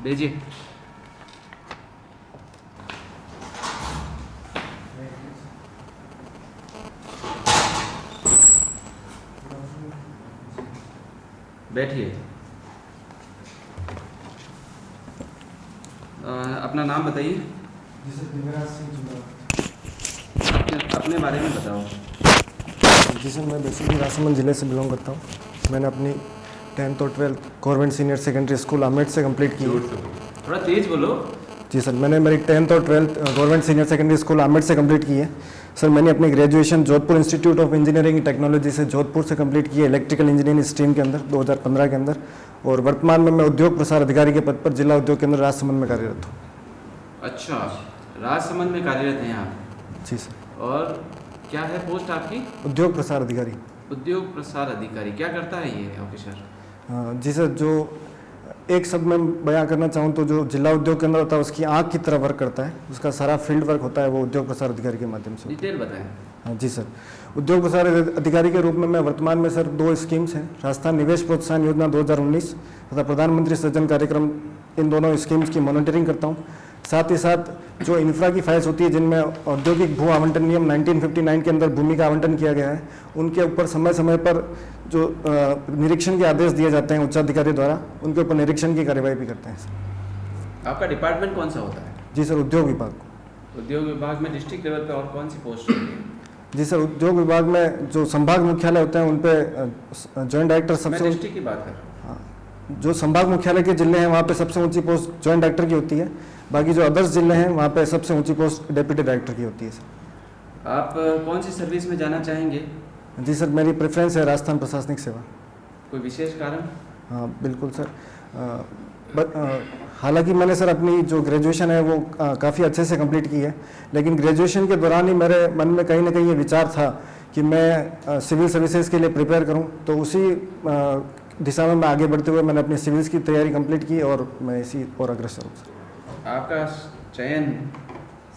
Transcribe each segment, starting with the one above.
भेजिए। बैठिए। अपना नाम बताइए। जी सर, दिव्यराज सिंह चुनाव। अपने बारे में बताओ। जी सर, मैं बेसिकली राजसमंद ज़िले से बिलोंग करता हूँ। मैंने अपनी 10th और 12th government senior secondary school Amet से कंप्लीट की है। थोड़ा तेज बोलो। जी सर, मैंने मेरी 10th और 12th government senior secondary school Amet से कंप्लीट की है। सर, मैंने अपनी graduation Jodhpur institute of engineering and technology से जोधपुर से कंप्लीट की है, इलेक्ट्रिकल इंजीनियरिंग स्ट्रीम के अंदर 2015 के अंदर। और वर्तमान में मैं उद्योग प्रसार अधिकारी के पद पर जिला उद्योग केंद्र राजसमंद में कार्यरत हूँ। अच्छा, राजसमंद में कार्यरत हैं आप? जी सर। और क्या है पोस्ट आपकी? उद्योग प्रसार अधिकारी। उद्योग प्रसार अधिकारी, क्या करता है ये ऑफिसर? जी सर, जो एक शब्द में बयां करना चाहूँ तो जो जिला उद्योग केंद्र होता है उसकी आँख की तरह वर्क करता है, उसका सारा फील्ड वर्क होता है वो उद्योग प्रसार अधिकारी के माध्यम से। डिटेल बताएं। हाँ जी सर, उद्योग प्रसार अधिकारी के रूप में मैं वर्तमान में सर 2 स्कीम्स हैं, राजस्थान निवेश प्रोत्साहन योजना 2019 तथा प्रधानमंत्री सृजन कार्यक्रम, इन दोनों स्कीम्स की मॉनिटरिंग करता हूँ। साथ ही साथ जो इंफ्रा की फाइल्स होती है जिनमें औद्योगिक भू आवंटन नियम 1959 के अंदर भूमि का आवंटन किया गया है, उनके ऊपर समय समय पर जो निरीक्षण के आदेश दिए जाते हैं उच्चाधिकारी द्वारा, उनके ऊपर निरीक्षण की कार्यवाही भी करते हैं सर। आपका डिपार्टमेंट कौन सा होता है? जी सर, उद्योग विभाग। उद्योग विभाग में डिस्ट्रिक्ट लेवल पे और कौन सी पोस्ट होती है? जी सर, उद्योग विभाग में जो संभाग मुख्यालय होते हैं उन पे जॉइंट डायरेक्टर मैं सबसे, डिस्ट्रिक्ट की बात कर रहा हूँ। जो संभाग मुख्यालय के जिले हैं वहाँ पे सबसे ऊंची पोस्ट जॉइंट डायरेक्टर की होती है। बाकी जो अदर्स जिले हैं वहाँ पे सबसे ऊंची पोस्ट डेप्यूटी डायरेक्टर की होती है सर। आप कौन सी सर्विस में जाना चाहेंगे? जी सर, मेरी प्रेफरेंस है राजस्थान प्रशासनिक सेवा। कोई विशेष कारण? हाँ बिल्कुल सर, हालांकि मैंने सर अपनी जो ग्रेजुएशन है वो काफ़ी अच्छे से कंप्लीट की है, लेकिन ग्रेजुएशन के दौरान ही मेरे मन में कहीं ना कहीं ये विचार था कि मैं सिविल सर्विसेज के लिए प्रिपेयर करूं, तो उसी दिशा में मैं आगे बढ़ते हुए मैंने अपनी सिविल्स की तैयारी कंप्लीट की और मैं इसी और अग्रसर हूँ। आपका चयन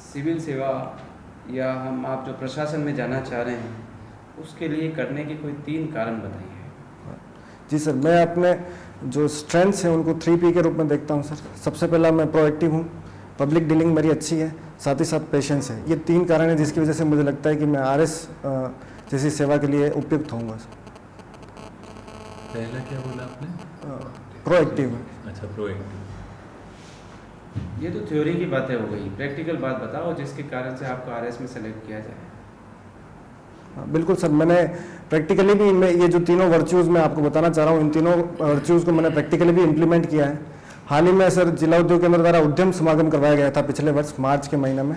सिविल सेवा या आप जो प्रशासन में जाना चाह रहे हैं उसके लिए करने के कोई 3 कारण बताइए। जी सर, मैं अपने जो स्ट्रेंथ्स हैं उनको 3P के रूप में देखता हूं सर। सबसे पहला, मैं प्रोएक्टिव हूं, पब्लिक डीलिंग मेरी अच्छी है, साथ ही साथ पेशेंस है। ये 3 कारण हैं जिसकी वजह से मुझे लगता है कि मैं RS जैसी सेवा के लिए उपयुक्त होऊंगा सर। पहला क्या बोला आपने? प्रोएक्टिव। अच्छा, प्रोएक्टिव। ये तो थ्योरी की बातें हो गई, प्रैक्टिकल बात बताओ जिसके कारण से आपको RS में सेलेक्ट किया जाए। बिल्कुल सर, मैंने प्रैक्टिकली भी इनमें ये जो तीनों वर्च्यूज़ मैं आपको बताना चाह रहा हूँ, इन तीनों वर्च्यूज़ को मैंने प्रैक्टिकली भी इम्प्लीमेंट किया है। हाल ही में सर जिला उद्योग केंद्र द्वारा उद्यम समागम करवाया गया था पिछले वर्ष मार्च के महीने में।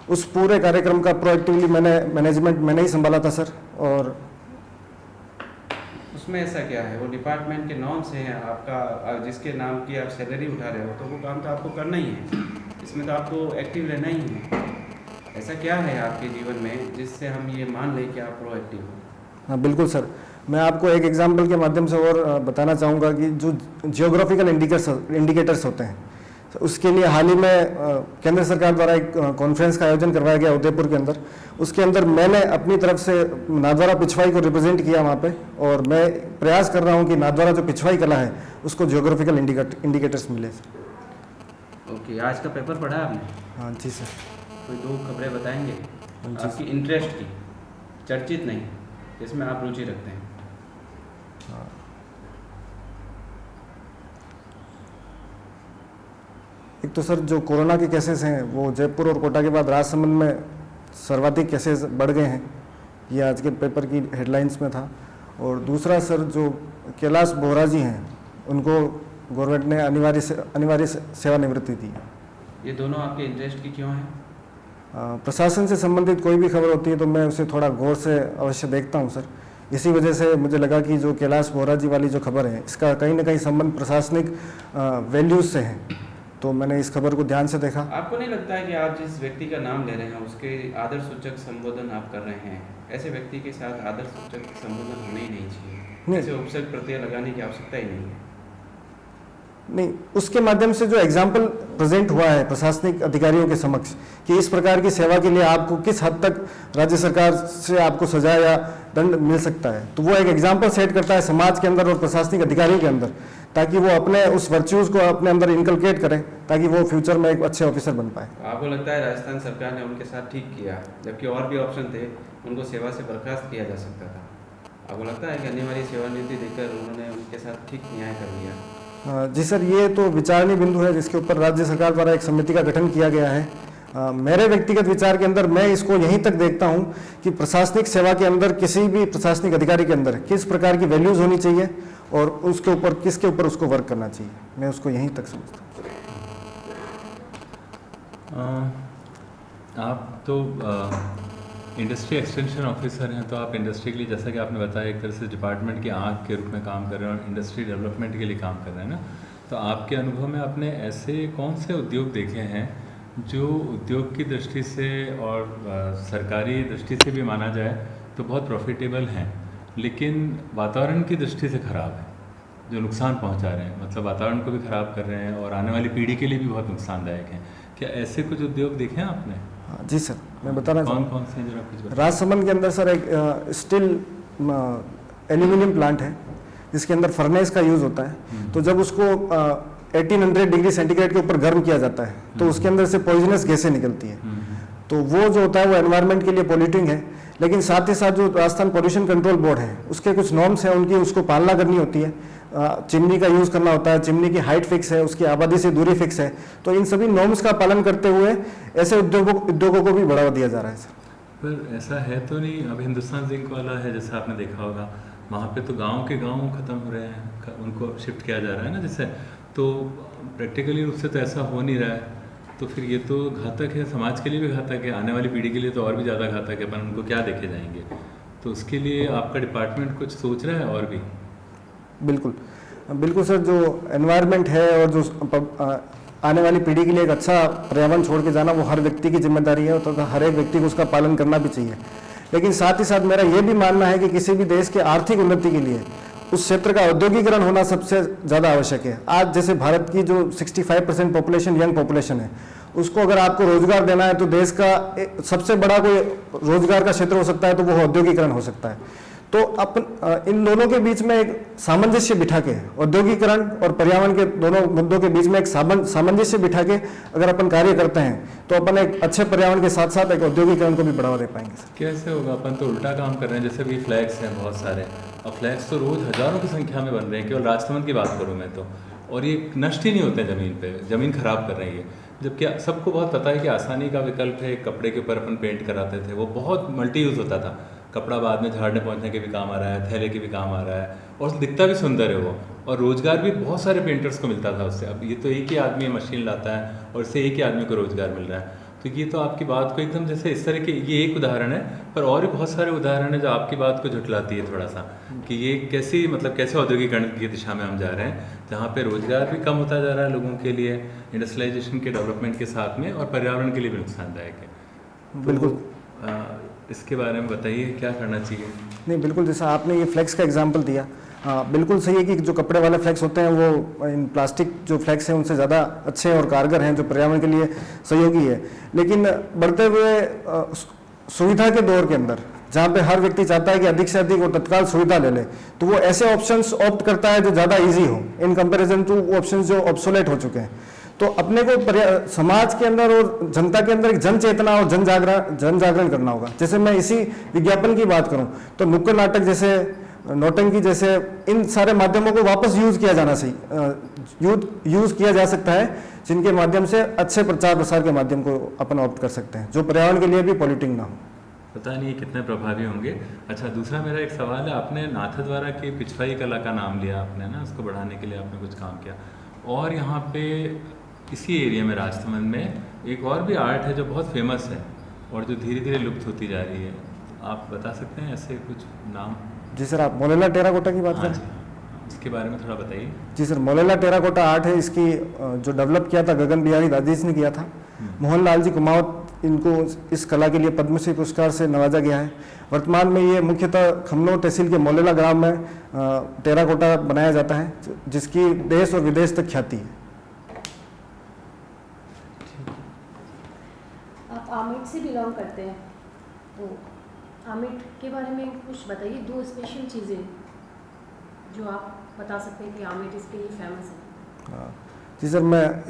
उस पूरे कार्यक्रम का प्रोएक्टिवली मैनेजमेंट मैंने ही संभाला था सर। और उसमें ऐसा क्या है, वो डिपार्टमेंट के नॉर्म्स हैं आपका, जिसके नाम की आप सैलरी उठा रहे हो तो वो काम तो आपको करना ही है, इसमें तो आपको एक्टिव रहना ही है। ऐसा क्या है आपके जीवन में जिससे हम ये मान लें कि आप प्रोएक्टिव हो? हाँ बिल्कुल सर, मैं आपको एक एग्जाम्पल के माध्यम से और बताना चाहूँगा कि जो जियोग्राफिकल इंडिकेटर्स होते हैं, तो उसके लिए हाल ही में केंद्र सरकार द्वारा एक कॉन्फ्रेंस का आयोजन करवाया गया उदयपुर के अंदर। उसके अंदर मैंने अपनी तरफ से नाथद्वारा पिछवाई को रिप्रेजेंट किया वहाँ पे, और मैं प्रयास कर रहा हूँ कि नाथद्वारा जो पिछवाई कला है उसको जियोग्राफिकल इंडिकेटर्स मिले। ओके, आज का पेपर पढ़ा आपने? हाँ जी सर। कोई 2 खबरें बताएंगे आपकी इंटरेस्ट की, चर्चित नहीं, जिसमें आप रुचि रखते हैं? एक तो सर जो कोरोना के केसेस हैं वो जयपुर और कोटा के बाद राजसमंद में सर्वाधिक केसेस बढ़ गए हैं, ये आज के पेपर की हेडलाइंस में था। और दूसरा सर जो कैलाश बोहरा जी हैं उनको गवर्नमेंट ने अनिवार्य सेवानिवृत्ति दी है। ये दोनों आपके इंटरेस्ट की क्यों हैं? प्रशासन से संबंधित कोई भी खबर होती है तो मैं उसे थोड़ा गौर से अवश्य देखता हूं सर। इसी वजह से मुझे लगा कि जो कैलाश बोहरा जी वाली जो खबर है इसका कहीं ना कहीं संबंध प्रशासनिक वैल्यूज से है, तो मैंने इस खबर को ध्यान से देखा। आपको नहीं लगता है कि आप जिस व्यक्ति का नाम ले रहे हैं उसके आदर सूचक संबोधन आप कर रहे हैं, ऐसे व्यक्ति के साथ आदर सूचक संबोधन होने ही नहीं चाहिए, ऐसे उपसर्ग प्रत्यय लगाने की आवश्यकता ही नहीं है? नहीं, उसके माध्यम से जो एग्जाम्पल प्रेजेंट हुआ है प्रशासनिक अधिकारियों के समक्ष कि इस प्रकार की सेवा के लिए आपको किस हद तक राज्य सरकार से आपको सजा या दंड मिल सकता है। तो वो एक एग्जाम्पल सेट करता है समाज के अंदर और प्रशासनिक अधिकारी के अंदर, ताकि वो अपने उस वर्च्यूज़ को अपने अंदर इनकलकेट करें, ताकि वो फ्यूचर में एक अच्छे ऑफिसर बन पाए। आपको लगता है राजस्थान सरकार ने उनके साथ ठीक किया, जबकि और भी ऑप्शन थे, उनको सेवा से बर्खास्त किया जा सकता था? आपको लगता है कि अनिवार्य सेवानिवृत्ति देकर उन्होंने उनके साथ ठीक न्याय कर दिया? जी सर, ये तो विचारणीय बिंदु है जिसके ऊपर राज्य सरकार द्वारा एक समिति का गठन किया गया है। मेरे व्यक्तिगत विचार के अंदर मैं इसको यहीं तक देखता हूं कि प्रशासनिक सेवा के अंदर किसी भी प्रशासनिक अधिकारी के अंदर किस प्रकार की वैल्यूज होनी चाहिए और उसके ऊपर किसके ऊपर उसको वर्क करना चाहिए, मैं उसको यहीं तक समझता हूँ। आप तो इंडस्ट्री एक्सटेंशन ऑफिसर हैं, तो आप इंडस्ट्री के लिए, जैसा कि आपने बताया, एक तरह से डिपार्टमेंट की आँख के रूप में काम कर रहे हैं और इंडस्ट्री डेवलपमेंट के लिए काम कर रहे हैं ना। तो आपके अनुभव में आपने ऐसे कौन से उद्योग देखे हैं जो उद्योग की दृष्टि से और सरकारी दृष्टि से भी माना जाए तो बहुत प्रॉफिटेबल हैं, लेकिन वातावरण की दृष्टि से ख़राब है, जो नुकसान पहुंचा रहे हैं, मतलब वातावरण को भी ख़राब कर रहे हैं और आने वाली पीढ़ी के लिए भी बहुत नुकसानदायक हैं? क्या ऐसे कुछ उद्योग देखे हैं आपने? जी सर, मैं बताना चाहूँगा। कौन से जरा कुछ बताइए। राजसमंद के अंदर सर एक स्टील एल्यूमिनियम प्लांट है जिसके अंदर फर्नेस का यूज़ होता है। तो जब उसको 1800 डिग्री सेंटीग्रेड के ऊपर गर्म किया जाता है तो उसके अंदर से पॉइजनस गैसें निकलती है। तो वो जो होता है वो एनवायरनमेंट के लिए पॉल्यूटिंग है, लेकिन साथ ही साथ जो राजस्थान पोल्यूशन कंट्रोल बोर्ड है उसके कुछ नॉर्म्स हैं, उनकी उसको पालना करनी होती है। चिमनी का यूज़ करना होता है, चिमनी की हाइट फिक्स है, उसकी आबादी से दूरी फिक्स है। तो इन सभी नॉर्म्स का पालन करते हुए ऐसे उद्योगों को भी बढ़ावा दिया जा रहा है सर। पर ऐसा है तो नहीं, अब हिंदुस्तान जिंक वाला है जैसा आपने देखा होगा, वहाँ पे तो गांव के गांव खत्म हो रहे हैं, उनको शिफ्ट किया जा रहा है ना जैसे, तो प्रैक्टिकली रूप से तो ऐसा हो नहीं रहा है। तो फिर ये तो घातक है, समाज के लिए भी घातक है, आने वाली पीढ़ी के लिए तो और भी ज़्यादा घातक है। अपन उनको क्या देखे जाएंगे? तो उसके लिए आपका डिपार्टमेंट कुछ सोच रहा है और भी? बिल्कुल बिल्कुल सर, जो एनवायरनमेंट है और जो आने वाली पीढ़ी के लिए एक अच्छा पर्यावरण छोड़ के जाना वो हर व्यक्ति की जिम्मेदारी है, तो हर एक व्यक्ति को उसका पालन करना भी चाहिए। लेकिन साथ ही साथ मेरा ये भी मानना है कि किसी भी देश के आर्थिक उन्नति के लिए उस क्षेत्र का औद्योगिकरण होना सबसे ज़्यादा आवश्यक है। आज जैसे भारत की जो 65% पॉपुलेशन यंग पॉपुलेशन है, उसको अगर आपको रोजगार देना है तो देश का सबसे बड़ा कोई रोजगार का क्षेत्र हो सकता है तो वो औद्योगिकरण हो सकता है। तो इन दोनों के बीच में एक सामंजस्य बिठा के, औद्योगिकरण और पर्यावरण के दोनों मुद्दों के बीच में एक सामंजस्य बिठा के अगर अपन कार्य करते हैं तो अपन एक अच्छे पर्यावरण के साथ साथ एक औद्योगिकरण को भी बढ़ावा दे पाएंगे सर। कैसे होगा? अपन तो उल्टा काम कर रहे हैं। जैसे भी फ्लैग्स हैं बहुत सारे, और फ्लैग्स तो रोज़ हज़ारों की संख्या में बन रहे हैं, केवल राजसमंद की बात करूँ मैं तो, और ये नष्ट ही नहीं होते हैं ज़मीन पे, ज़मीन खराब कर रही है। जबकि सबको बहुत पता है कि आसानी का विकल्प है, कपड़े के ऊपर अपन पेंट कराते थे, वो बहुत मल्टी यूज़ होता था। कपड़ा बाद में झाड़ने पहुंचने के भी काम आ रहा है, थैले के भी काम आ रहा है, और दिखता भी सुंदर है वो, और रोज़गार भी बहुत सारे पेंटर्स को मिलता था उससे। अब ये तो एक ही आदमी मशीन लाता है और इससे एक ही आदमी को रोज़गार मिल रहा है। तो ये तो आपकी बात को एकदम, जैसे इस तरह के, ये एक उदाहरण है, पर और भी बहुत सारे उदाहरण हैं जो आपकी बात को झुठलाती है थोड़ा सा, कि ये कैसी, मतलब कैसे औद्योगिकरण की दिशा में हम जा रहे हैं, जहाँ पे रोज़गार भी कम होता जा रहा है लोगों के लिए, इंडस्ट्रियलाइजेशन के डेवलपमेंट के साथ में, और पर्यावरण के लिए भी नुकसानदायक है। बिल्कुल, इसके बारे में बताइए क्या करना चाहिए? नहीं बिल्कुल, जैसा आपने ये फ्लैक्स का एग्जांपल दिया, बिल्कुल सही है कि जो कपड़े वाले फ्लैक्स होते हैं वो इन प्लास्टिक जो फ्लैक्स हैं उनसे ज़्यादा अच्छे और कारगर हैं, जो पर्यावरण के लिए सहयोगी है। लेकिन बढ़ते हुए सुविधा के दौर के अंदर जहाँ पे हर व्यक्ति चाहता है कि अधिक से अधिक वो तत्काल सुविधा ले ले, तो वो ऐसे ऑप्शंस ऑप्ट करता है जो ज़्यादा ईजी हो इन कंपेरिजन टू ऑप्शंस जो ऑब्सोलेट हो चुके हैं। तो अपने को समाज के अंदर और जनता के अंदर एक जन चेतना और जन जागरण करना होगा। जैसे मैं इसी विज्ञापन की बात करूं तो नुक्कड़ नाटक जैसे, नौटंकी जैसे, इन सारे माध्यमों को वापस यूज किया जाना चाहिए, यूज किया जा सकता है, जिनके माध्यम से अच्छे प्रचार प्रसार के माध्यम को अपन ऑप्ट कर सकते हैं, जो पर्यावरण के लिए भी पॉल्यूटिंग ना हो। पता नहीं कितने प्रभावी होंगे। अच्छा, दूसरा मेरा एक सवाल है, आपने नाथद्वारा की पिछवाई कला का नाम लिया आपने ना, उसको बढ़ाने के लिए आपने कुछ काम किया, और यहाँ पे इसी एरिया में राजसमंद में एक और भी आर्ट है जो बहुत फेमस है और जो धीरे धीरे लुप्त होती जा रही है, आप बता सकते हैं ऐसे कुछ नाम? जी सर, आप मोलेला टेराकोटा की बात करें? इसके बारे में थोड़ा बताइए। जी सर, मोलेला टेराकोटा आर्ट है, इसकी जो डेवलप किया था गगन बिहारी राजेश ने किया था। मोहनलाल जी कुमावत, इनको इस कला के लिए पद्मश्री पुरस्कार से नवाजा गया है। वर्तमान में ये मुख्यतः खमनोर तहसील के मोलेला ग्राम में टेराकोटा बनाया जाता है, जिसकी देश और विदेश तक ख्याति है। आप आमेर से बिलोंग करते हैं, तो आमेट के बारे में कुछ बताइए, 2 स्पेशल चीज़ें जो आप बता सकते हैं कि आमेट इसके लिए फेमस है। जी सर, मैं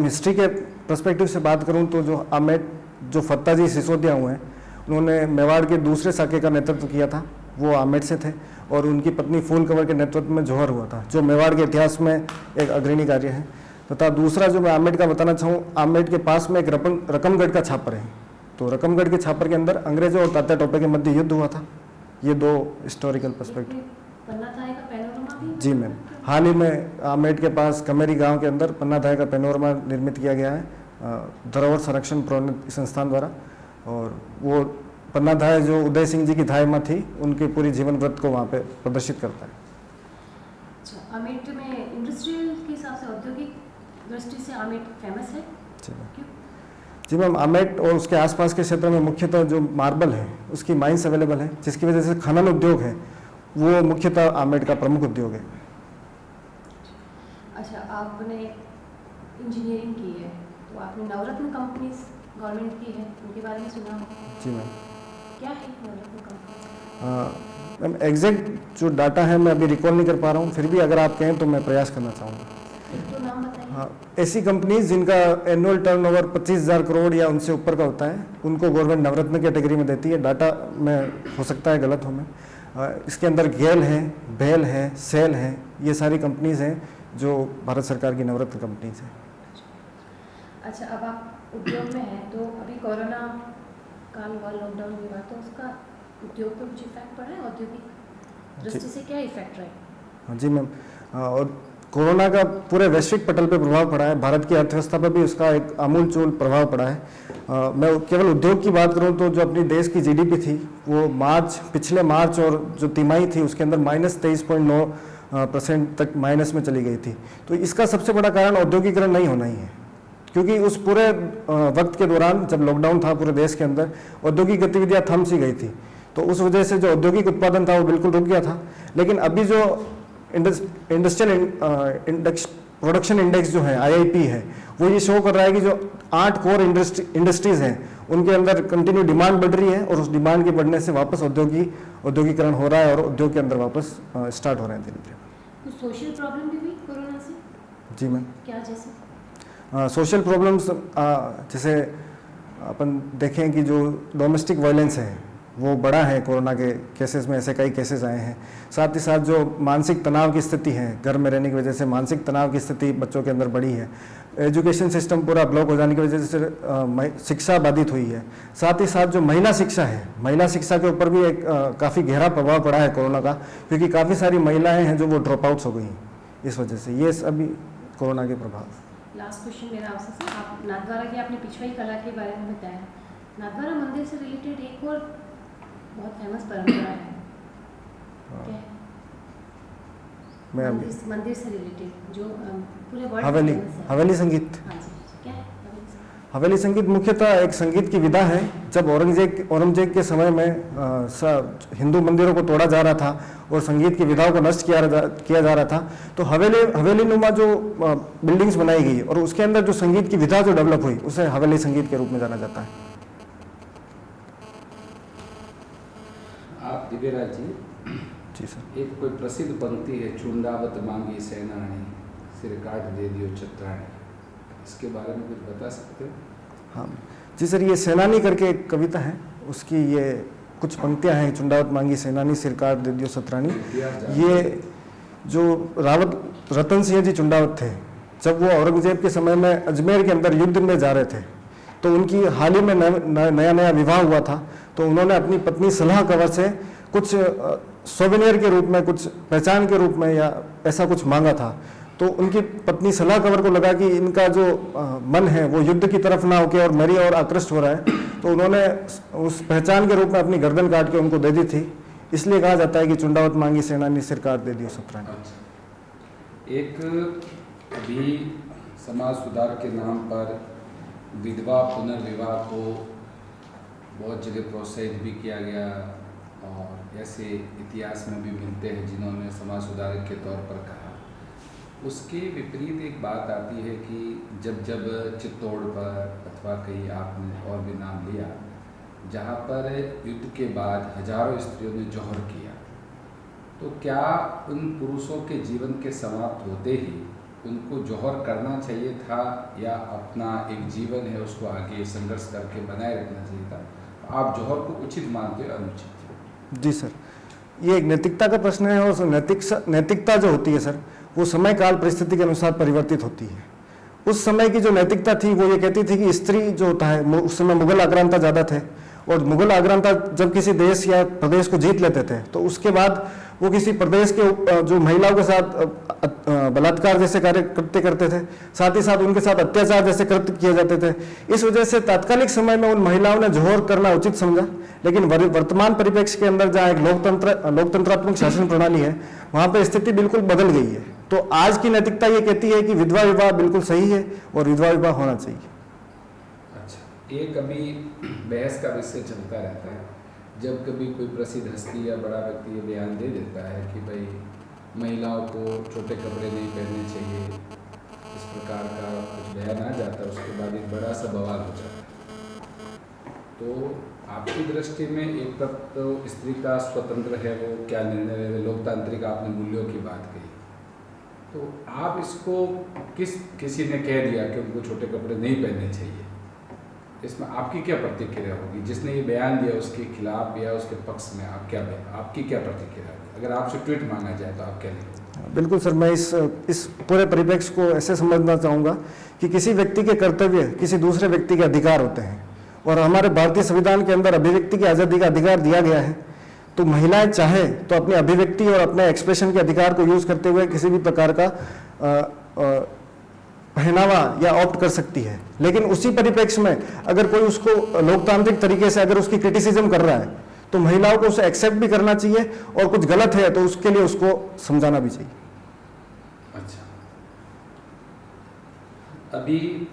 हिस्ट्री के पर्सपेक्टिव से बात करूं तो जो आमेट, जो फत्ता जी सिसोदिया हुए हैं, उन्होंने मेवाड़ के दूसरे साके का नेतृत्व किया था, वो आमेट से थे, और उनकी पत्नी फूल कंवर के नेतृत्व में जौहर हुआ था, जो मेवाड़ के इतिहास में एक अग्रणी कार्य है। तथा दूसरा जो मैं आमेट का बताना चाहूँ, आमेट के पास में एक रकमगढ़ का छापर है, तो रकमगढ़ के छापर के अंदर अंग्रेजों और तात्या टोपे के मध्य युद्ध हुआ था। ये 2 हिस्टोरिकल पर्सपेक्टिव। पन्नाधाय का पैनोरमा भी? जी मैम, हाल ही में आमेट के पास कमेरी गांव के अंदर पन्नाधाय का पैनोरमा निर्मित किया गया है धरोहर संरक्षण प्रोन्नति संस्थान द्वारा, और वो पन्नाधाय जो उदय सिंह जी की धाय माँ थी, उनके पूरी जीवन व्रत को वहाँ पे प्रदर्शित करता है। अच्छा, आमेट में इंडस्ट्रियल के हिसाब से, औद्योगिक दृष्टि से आमेट फेमस है? क्यों? जी मैम, आमेट और उसके आसपास के क्षेत्र में मुख्यतः जो मार्बल है उसकी माइंस अवेलेबल है, जिसकी वजह से खनन उद्योग है वो मुख्यतः आमेट का प्रमुख उद्योग है। अच्छा, आपने इंजीनियरिंग की है तो आपने नवरत्न कंपनीज गवर्नमेंट की है, उनके बारे में सुना हो? जी मैम। क्या है नवरत्न कंपनी? मैम एग्जैक्ट जो डाटा है मैं अभी रिकॉल नहीं कर पा रहा हूँ, फिर भी अगर आप कहें तो मैं प्रयास करना चाहूँगा। तो नाम बताइए। हाँ, ऐसी कंपनीज जिनका एनुअल टर्नओवर 25,000 करोड़ या उनसे ऊपर का होता है, उनको गवर्नमेंट नवरत्न कैटेगरी में देती है। डाटा में हो सकता है गलत हो मैं। इसके अंदर गेल है, बेल है, सेल है, ये सारी कंपनीज हैं जो भारत सरकार की नवरत्न कंपनीज हैं। अच्छा, अब आप उद्योग में हैं तो अभी कोरोना काल हुआ, लॉकडाउन हुआ, तो उसका उद्योग पर कुछ इफेक्ट पड़ा है? औद्योगिक दृष्टि से क्या इफेक्ट रहे? हाँ जी मैम, और कोरोना का पूरे वैश्विक पटल पे प्रभाव पड़ा है, भारत की अर्थव्यवस्था पर भी उसका एक आमूलचूल प्रभाव पड़ा है। मैं केवल उद्योग की बात करूं तो जो अपनी देश की जीडीपी थी वो पिछले मार्च और जो तिमाही थी उसके अंदर -23.9% तक माइनस में चली गई थी। तो इसका सबसे बड़ा कारण औद्योगिकरण नहीं होना ही है, क्योंकि उस पूरे वक्त के दौरान जब लॉकडाउन था पूरे देश के अंदर, औद्योगिक गतिविधियाँ थम सी गई थी, तो उस वजह से जो औद्योगिक उत्पादन था वो बिल्कुल रुक गया था। लेकिन अभी जो इंडस्ट्रियल प्रोडक्शन इंडेक्स जो है IIP है, वो ये शो कर रहा है कि जो 8 कोर इंडस्ट्रीज हैं उनके अंदर कंटिन्यू डिमांड बढ़ रही है, और उस डिमांड के बढ़ने से वापस औद्योगिकरण हो रहा है और उद्योग के अंदर वापस स्टार्ट हो रहे हैं धीरे धीरे। तो सोशल प्रॉब्लम भी हुई कोरोना से? जी मैम। क्या जैसे? सोशल प्रॉब्लम्स जैसे अपन देखें कि जो डोमेस्टिक वायलेंस है वो बड़ा है, कोरोना के केसेस में ऐसे कई केसेस आए हैं। साथ ही साथ जो मानसिक तनाव की स्थिति है, घर में रहने की वजह से मानसिक तनाव की स्थिति बच्चों के अंदर बढ़ी है। एजुकेशन सिस्टम पूरा ब्लॉक हो जाने की वजह से शिक्षा बाधित हुई है। साथ ही साथ जो महिला शिक्षा है, महिला शिक्षा के ऊपर भी एक काफ़ी गहरा प्रभाव पड़ा है कोरोना का, क्योंकि काफ़ी सारी महिलाएँ हैं जो वो ड्रॉप आउट्स हो गई इस वजह से। ये सभी कोरोना के प्रभाव। लास्ट क्वेश्चन मेरा आपसे, आप नाथद्वारा की आपने पिछवाई कला के बारे में बताया, नाथद्वारा मंदिर से रिलेटेड एक और बहुत फेमस परंपरा है, क्या है? मंदिर से रिलेटेड जो पूरे वर्ल्ड हवेली संगीत। हाँ जी, क्या है हवेली संगीत? मुख्यतः एक संगीत की विधा है। जब औरंगजेब के समय में हिंदू मंदिरों को तोड़ा जा रहा था और संगीत की विधाओं को नष्ट किया जा रहा था, तो हवेली नुमा जो बिल्डिंग्स बनाई गई और उसके अंदर जो संगीत की विधा जो डेवलप हुई उसे हवेली संगीत के रूप में जाना जाता है। आप दिव्यराज जी सर, एक कोई प्रसिद्ध पंक्ति है, चुंडावत मांगी सेनानी सिर काट दे दियो छत्राणी, इसके बारे में कुछ बता सकते हो? हाँ जी सर, ये सेनानी करके एक कविता है, उसकी ये कुछ पंक्तियां हैं। चुंडावत मांगी सेनानी सिर काट दे दियो छत्राणी। ये जो रावत रतन सिंह जी चुंडावत थे, जब वो औरंगजेब के समय में अजमेर के अंदर युद्ध में जा रहे थे, तो उनकी हाल ही में नया विवाह हुआ था, तो उन्होंने अपनी पत्नी सलाह कंवर से कुछ सोवेनियर के रूप में, कुछ पहचान के रूप में या ऐसा कुछ मांगा था। तो उनकी पत्नी सलाह कंवर को लगा कि इनका जो मन है वो युद्ध की तरफ ना होके और मेरी ओर आकृष्ट हो रहा है, तो उन्होंने उस पहचान के रूप में अपनी गर्दन काट के उनको दे दी थी। इसलिए कहा जाता है कि चुंडावत मांगी सेनानी सिर काट दे दियो छत्राणी। एक अभी समाज सुधार के नाम पर विधवा पुनर्विवाह को बहुत जगह प्रोत्साहित भी किया गया, और ऐसे इतिहास में भी मिलते हैं जिन्होंने समाज सुधारक के तौर पर कहा। उसके विपरीत एक बात आती है कि जब चित्तौड़ पर अथवा कहीं आपने और भी नाम लिया, जहाँ पर युद्ध के बाद हजारों स्त्रियों ने जौहर किया, तो क्या उन पुरुषों के जीवन के समाप्त होते ही उनको जौहर करना चाहिए था, या अपना एक जीवन है उसको आगे संघर्ष करके बनाए रखना चाहिए था? आप जौहर को उचित मानते हो अनुचित? जी सर, ये एक नैतिकता का प्रश्न है, और नैतिकता जो होती है सर, वो समय काल परिस्थिति के अनुसार परिवर्तित होती है। उस समय की जो नैतिकता थी वो ये कहती थी कि स्त्री जो होता है, उस समय मुगल आक्रांता ज़्यादा थे, और मुगल आक्रांता जब किसी देश या प्रदेश को जीत लेते थे तो उसके बाद वो किसी प्रदेश के जो महिलाओं के साथ बलात्कार जैसे कार्य करते थे, साथ ही साथ उनके साथ अत्याचार जैसे कृत्य किए जाते थे। इस वजह से तात्कालिक समय में उन महिलाओं ने जौहर करना उचित समझा, लेकिन वर्तमान परिप्रेक्ष्य के अंदर जहाँ एक लोकतंत्रात्मक शासन प्रणाली है, वहाँ पर स्थिति बिल्कुल बदल गई है। तो आज की नैतिकता ये कहती है कि विधवा विवाह बिल्कुल सही है और विधवा विवाह होना चाहिए। अच्छा, एक अभी बहस का विषय चलता रहता है, जब कभी कोई प्रसिद्ध हस्ती या बड़ा व्यक्ति ये बयान दे देता है कि भाई महिलाओं को छोटे कपड़े नहीं पहनने चाहिए, इस प्रकार का कुछ बयान आ जाता है, उसके बाद एक बड़ा सा बवाल हो जाता है। तो आपकी दृष्टि में एक तक तो स्त्री का स्वतंत्र है, वो क्या निर्णय ले, लोकतांत्रिक आपने मूल्यों की बात कही, तो आप इसको किसी ने कह दिया कि उनको छोटे कपड़े नहीं पहनने चाहिए, इसमें आपकी क्या प्रतिक्रिया होगी? जिसने ये बयान दिया उसके खिलाफ या उसके पक्ष में आपकी क्या प्रतिक्रिया होगी? अगर आपसे ट्वीट मांगा जाए तो आप क्या लिखेंगे? बिल्कुल सर, मैं इस पूरे परिप्रेक्ष्य को ऐसे समझना चाहूँगा कि किसी व्यक्ति के कर्तव्य किसी दूसरे व्यक्ति के अधिकार होते हैं, और हमारे भारतीय संविधान के अंदर अभिव्यक्ति की आज़ादी का अधिकार दिया गया है। तो महिलाएं चाहे तो अपनी अभिव्यक्ति और अपने एक्सप्रेशन के अधिकार को यूज करते हुए किसी भी प्रकार का पहनावा या ऑप्ट कर सकती है, लेकिन उसी परिप्रेक्ष्य में अगर कोई उसको लोकतांत्रिक तरीके से अगर उसकी क्रिटिसिज्म कर रहा है तो महिलाओं को उसे एक्सेप्ट भी करना चाहिए, और कुछ गलत है तो उसके लिए उसको समझाना भी चाहिए। अच्छा, अभी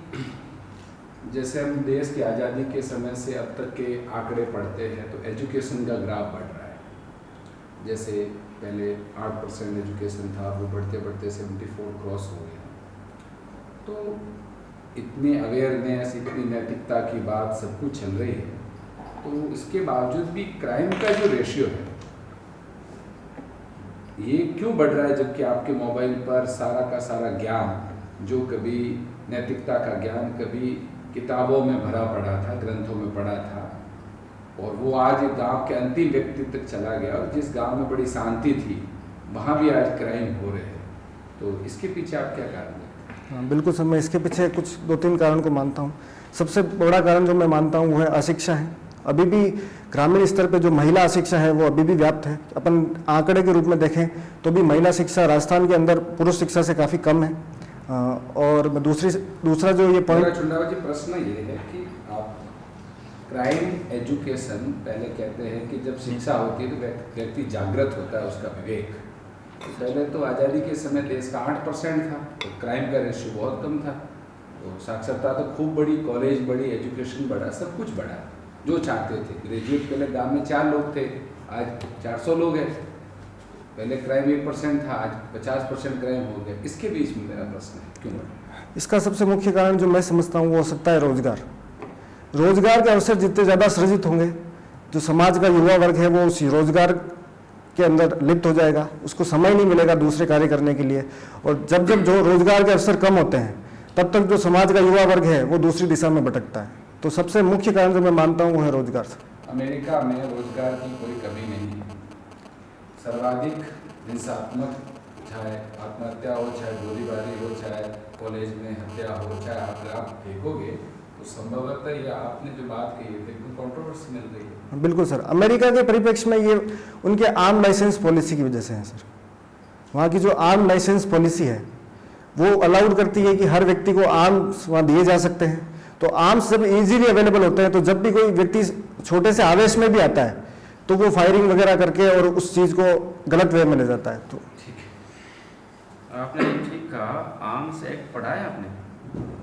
जैसे हम देश की आज़ादी के समय से अब तक के आंकड़े पढ़ते हैं तो एजुकेशन का ग्राफ बढ़ रहा है। जैसे पहले 8% एजुकेशन था, वो बढ़ते बढ़ते 74 क्रॉस हो गया। तो इतनी अवेयरनेस, इतनी नैतिकता की बात सब कुछ चल रही है, तो इसके बावजूद भी क्राइम का जो रेशियो है ये क्यों बढ़ रहा है? जबकि आपके मोबाइल पर सारा का सारा ज्ञान, जो कभी नैतिकता का ज्ञान कभी किताबों में भरा पड़ा था, ग्रंथों में पढ़ा था, और वो आज गांव के अंतिम व्यक्ति तक चला गया, और जिस गांव में बड़ी शांति थी वहाँ भी आज क्राइम हो रहे हैं। तो इसके पीछे आप क्या कारण देखते हैं? हाँ बिल्कुल सर, मैं इसके पीछे कुछ 2-3 कारण को मानता हूँ। सबसे बड़ा कारण जो मैं मानता हूँ वो है अशिक्षा है। अभी भी ग्रामीण स्तर पे जो महिला शिक्षा है वो अभी भी व्याप्त है। अपन आंकड़े के रूप में देखें तो भी महिला शिक्षा राजस्थान के अंदर पुरुष शिक्षा से काफ़ी कम है। और दूसरा जो ये पॉइंट चुनाव जी, प्रश्न ये है कि आप क्राइम एजुकेशन पहले कहते हैं कि जब शिक्षा होती है तो व्यक्ति जागृत होता है, उसका विवेक। तो पहले तो आज़ादी के समय देश का 8% था, तो क्राइम का रेशियो बहुत कम था, तो साक्षरता तो खूब बढ़ी, कॉलेज बढ़ी, एजुकेशन बढ़ा, सब कुछ बढ़ा जो चाहते थे। ग्रेजुएट पहले गांव में 4 लोग थे, आज 400 लोग हैं। पहले क्राइम 1% था, आज 50% क्राइम हो गया। इसके बीच में मेरा प्रश्न है, क्यों बढ़ा? इसका सबसे मुख्य कारण जो मैं समझता हूँ वो हो सकता है रोजगार। रोजगार के अवसर जितने ज़्यादा सृजित होंगे, जो समाज का युवा वर्ग है वो उस रोजगार के अंदर लिप्त हो जाएगा, उसको समय नहीं मिलेगा दूसरे कार्य करने के लिए। और जब जो रोजगार के अवसर कम होते हैं तब तक जो समाज का युवा वर्ग है वो दूसरी दिशा में भटकता है। तो सबसे मुख्य कारण जो मैं मानता हूँ वो है रोजगार। अमेरिका में रोजगार की कोई कमी नहीं है, सर्वाधिक हिंसात्मक, चाहे आत्महत्या हो, चाहे गोलीबारी हो, चाहे कॉलेज में हत्या हो, चाहे आप देखोगे तो संभवतः ये आपने जो बात कही है एकदम कंट्रोवर्सी मिल रही है। बिल्कुल सर, अमेरिका के परिप्रेक्ष्य में ये उनके आर्म लाइसेंस पॉलिसी की वजह से है सर। वहाँ की जो आर्म लाइसेंस पॉलिसी है वो अलाउड करती है कि हर व्यक्ति को आर्म्स वहाँ दिए जा सकते हैं। तो आर्म्स जब इजीली अवेलेबल होते हैं तो जब भी कोई व्यक्ति छोटे से आवेश में भी आता है तो वो फायरिंग वगैरह करके और उस चीज़ को गलत वे में ले जाता है। तो ठीक है, आपने ठीक कहा, आर्म्स एक्ट पढ़ा है आपने?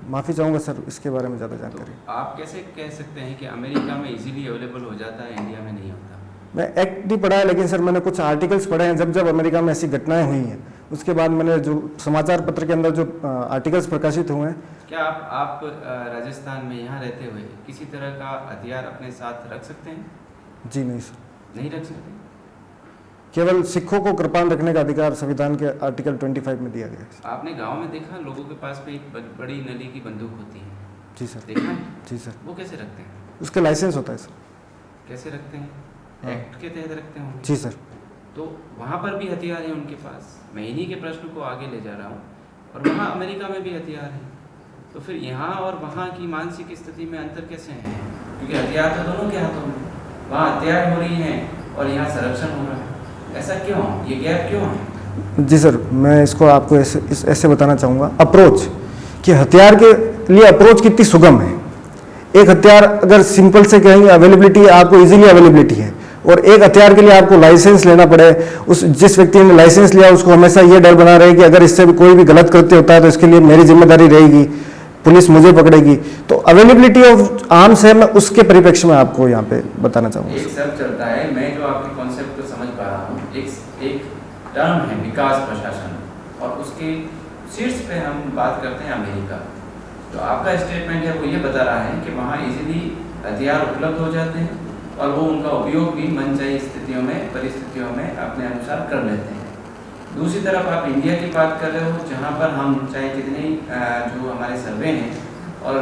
माफ़ी चाहूँगा सर, इसके बारे में ज़्यादा जानकारी। तो आप कैसे कह सकते हैं कि अमेरिका में इजीली अवेलेबल हो जाता है, इंडिया में नहीं होता? मैं एक्ट नहीं पढ़ा है, लेकिन सर मैंने कुछ आर्टिकल्स पढ़े हैं। जब अमेरिका में ऐसी घटनाएं हुई हैं उसके बाद मैंने जो समाचार पत्र के अंदर जो आर्टिकल्स प्रकाशित हुए हैं क्या आप राजस्थान में यहाँ रहते हुए किसी तरह का हथियार अपने साथ रख सकते हैं? जी नहीं सर, नहीं रख सकते। केवल सिखों को कृपाण रखने का अधिकार संविधान के आर्टिकल 25 में दिया गया है। आपने गांव में देखा लोगों के पास में एक बड़ी नली की बंदूक होती है? जी सर। देखा है? जी सर। वो कैसे रखते हैं? उसका लाइसेंस होता है सर। कैसे रखते हैं? हाँ। एक्ट के तहत रखते होंगे। जी सर। तो वहाँ पर भी हथियार है उनके पास। मैं इन्हीं के प्रश्न को आगे ले जा रहा हूँ। और वहाँ अमेरिका में भी हथियार है, तो फिर यहाँ और वहाँ की मानसिक स्थिति में अंतर कैसे है? क्योंकि हथियार तो दोनों के हाथों में, वहाँ हथियार हो रही हैं और यहाँ संरक्षण हो रहा है। ऐसा क्यों? ये गैप क्यों है? जी सर, मैं इसको आपको ऐसे बताना चाहूँगा। अप्रोच कि हथियार के लिए अप्रोच कितनी सुगम है। एक हथियार अगर सिंपल से कहेंगे अवेलेबिलिटी, आपको इजीली अवेलेबिलिटी है, और एक हथियार के लिए आपको लाइसेंस लेना पड़े। उस जिस व्यक्ति ने लाइसेंस लिया उसको हमेशा ये डर बना रहे कि अगर इससे कोई भी गलत कृत्य होता है तो इसके लिए मेरी जिम्मेदारी रहेगी, पुलिस मुझे पकड़ेगी। तो अवेलेबिलिटी ऑफ आर्म्स है, मैं उसके परिप्रेक्ष्य में आपको यहाँ पे बताना चाहूँगा। एक सब चलता है, मैं जो आपके कॉन्सेप्ट को समझ पा रहा हूँ, एक टर्म है विकास प्रशासन, और उसके शीर्ष पे हम बात करते हैं अमेरिका। तो आपका स्टेटमेंट है वो ये बता रहा है कि वहाँ इजीली हथियार उपलब्ध हो जाते हैं और वो उनका उपयोग भी मनचाही स्थितियों में, परिस्थितियों में अपने अनुसार कर लेते हैं। दूसरी तरफ आप इंडिया की बात कर रहे हो, जहाँ पर हम चाहे कितने जो हमारे सर्वे हैं और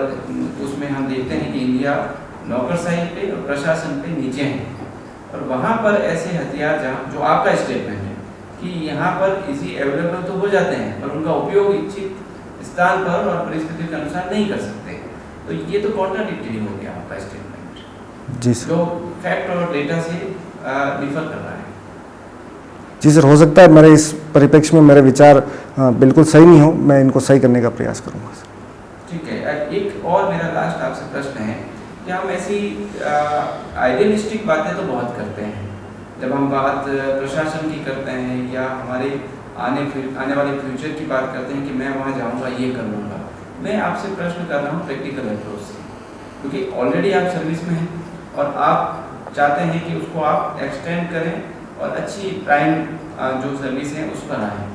उसमें हम देखते हैं कि इंडिया नौकरशाही पे और प्रशासन पे नीचे है, और वहाँ पर ऐसे हथियार जहाँ जो आपका स्टेटमेंट है कि यहाँ पर इजी अवेलेबल तो हो जाते हैं पर उनका उपयोग इच्छित स्थान पर और परिस्थिति के अनुसार नहीं कर सकते, तो ये तो कॉन्ट्राडिक्टरी हो गया आपका स्टेटमेंट। जी सर। जो फैक्ट और डेटा से डिफर कर रहा है। जी सर, हो सकता है मेरे इस परिप्रेक्ष्य में मेरे विचार बिल्कुल सही नहीं हो, मैं इनको सही करने का प्रयास करूँगा सर। ठीक है। एक और मेरा लास्ट आपसे प्रश्न है कि हम ऐसी आइडियलिस्टिक बातें तो बहुत करते हैं, जब हम बात प्रशासन की करते हैं या हमारे आने वाले फ्यूचर की बात करते हैं कि मैं वहाँ जाऊँगा ये कर लूँगा। मैं आपसे प्रश्न कर रहा हूँ प्रैक्टिकल अप्रोच से, क्योंकि ऑलरेडी आप सर्विस में हैं और आप चाहते हैं कि उसको आप एक्सटेंड करें और अच्छी प्राइम जो सर्विस है उस पर आएँ।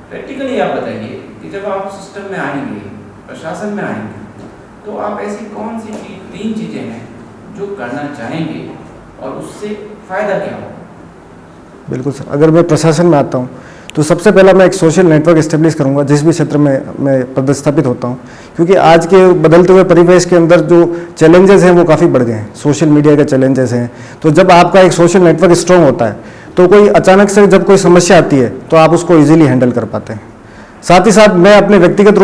प्रैक्टिकली आप बताइए कि जब आप सिस्टम में आएंगे, प्रशासन में आएंगे, तो आप ऐसी कौन सी 3 चीज़ें हैं जो करना चाहेंगे और उससे फ़ायदा क्या होगा? बिल्कुल सर, अगर मैं प्रशासन में आता हूँ तो सबसे पहला मैं एक सोशल नेटवर्क एस्टेब्लिश करूँगा जिस भी क्षेत्र में मैं पदस्थापित होता हूँ, क्योंकि आज के बदलते हुए परिवेश के अंदर जो चैलेंजेस हैं वो काफ़ी बढ़ गए हैं, सोशल मीडिया के चैलेंजेस हैं। तो जब आपका एक सोशल नेटवर्क स्ट्रॉन्ग होता है तो कोई अचानक से जब कोई समस्या आती है तो आप उसको ईजिली हैंडल कर पाते हैं। साथ ही साथ मैं अपने व्यक्तिगत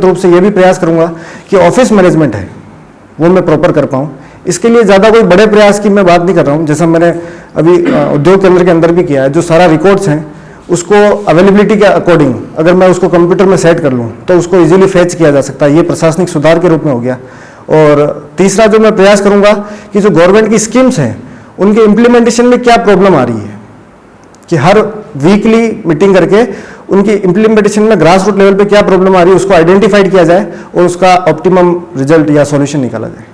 रूप से ये भी प्रयास करूँगा कि ऑफिस मैनेजमेंट है वो मैं प्रॉपर कर पाऊँ। इसके लिए ज़्यादा कोई बड़े प्रयास की मैं बात नहीं कर रहा हूँ, जैसा मैंने अभी उद्योग केंद्र के अंदर भी किया है। जो सारा रिकॉर्ड्स हैं उसको अवेलेबिलिटी के अकॉर्डिंग अगर मैं उसको कंप्यूटर में सेट कर लूँ तो उसको इजीली फेच किया जा सकता है। ये प्रशासनिक सुधार के रूप में हो गया। और तीसरा जो मैं प्रयास करूँगा कि जो गवर्नमेंट की स्कीम्स हैं उनके इम्प्लीमेंटेशन में क्या प्रॉब्लम आ रही है, कि हर वीकली मीटिंग करके उनकी इम्प्लीमेंटेशन में ग्रास रूट लेवल पे क्या प्रॉब्लम आ रही है उसको आइडेंटिफाइड किया जाए और उसका ऑप्टिमम रिजल्ट या सॉल्यूशन निकाला जाए।